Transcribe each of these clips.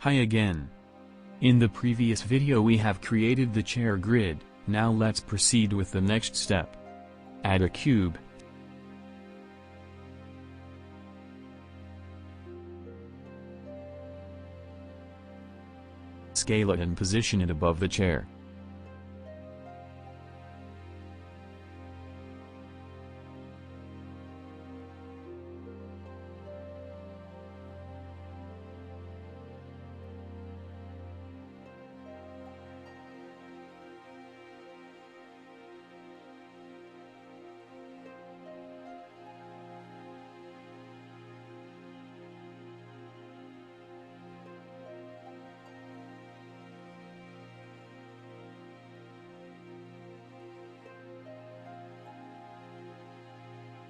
Hi again. In the previous video we have created the chair grid, now let's proceed with the next step. Add a cube. Scale it and position it above the chair.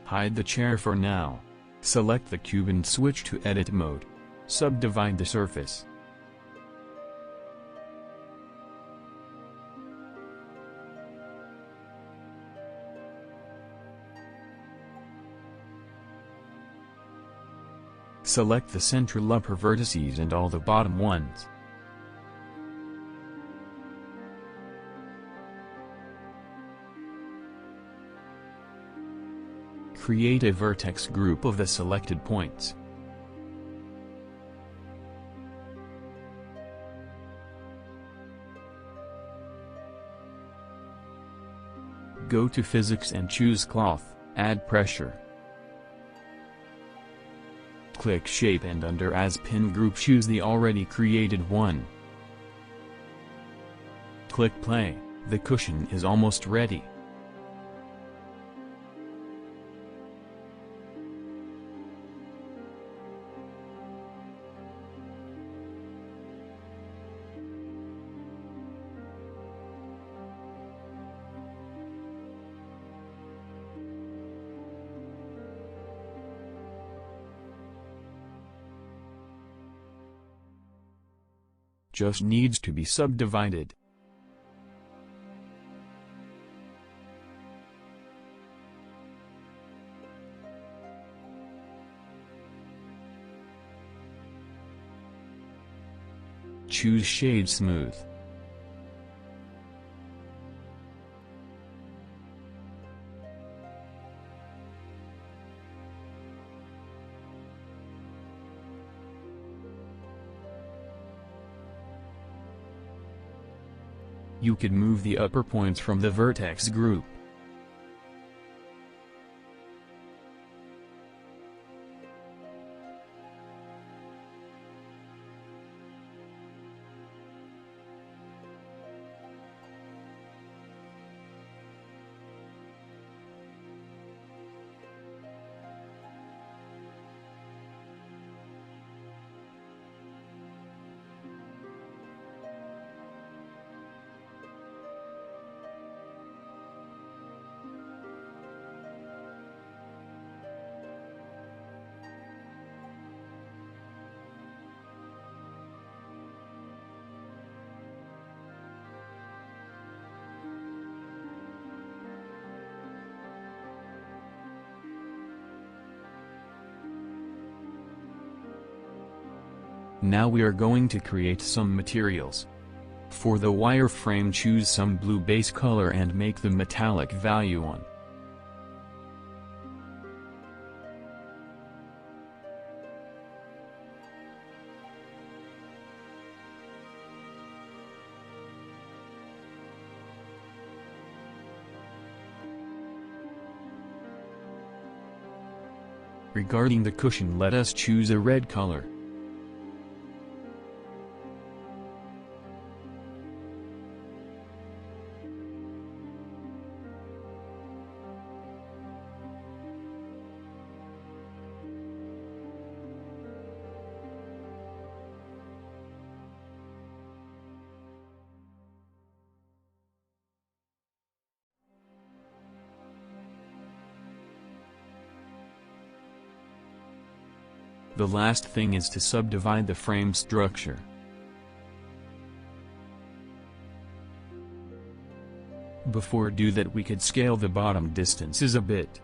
Hide the chair for now. Select the cube and switch to edit mode. Subdivide the surface. Select the central upper vertices and all the bottom ones. Create a vertex group of the selected points. Go to Physics and choose Cloth, add pressure. Click Shape and under As Pin Group choose the already created one. Click Play, the cushion is almost ready. Just needs to be subdivided. Choose Shade Smooth. You could move the upper points from the vertex group. Now we are going to create some materials. For the wireframe choose some blue base color and make the metallic value on. Regarding the cushion, let us choose a red color. The last thing is to subdivide the frame structure. Before do that we could scale the bottom distances a bit.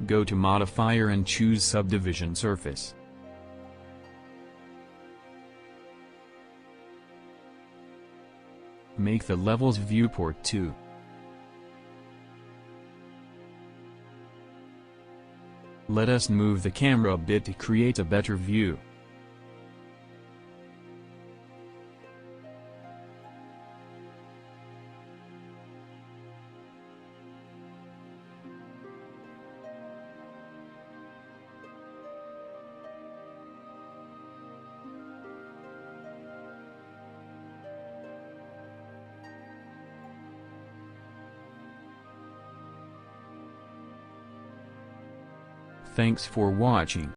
Go to Modifier and choose Subdivision Surface. Make the Levels viewport 2. Let us move the camera a bit to create a better view. Thanks for watching.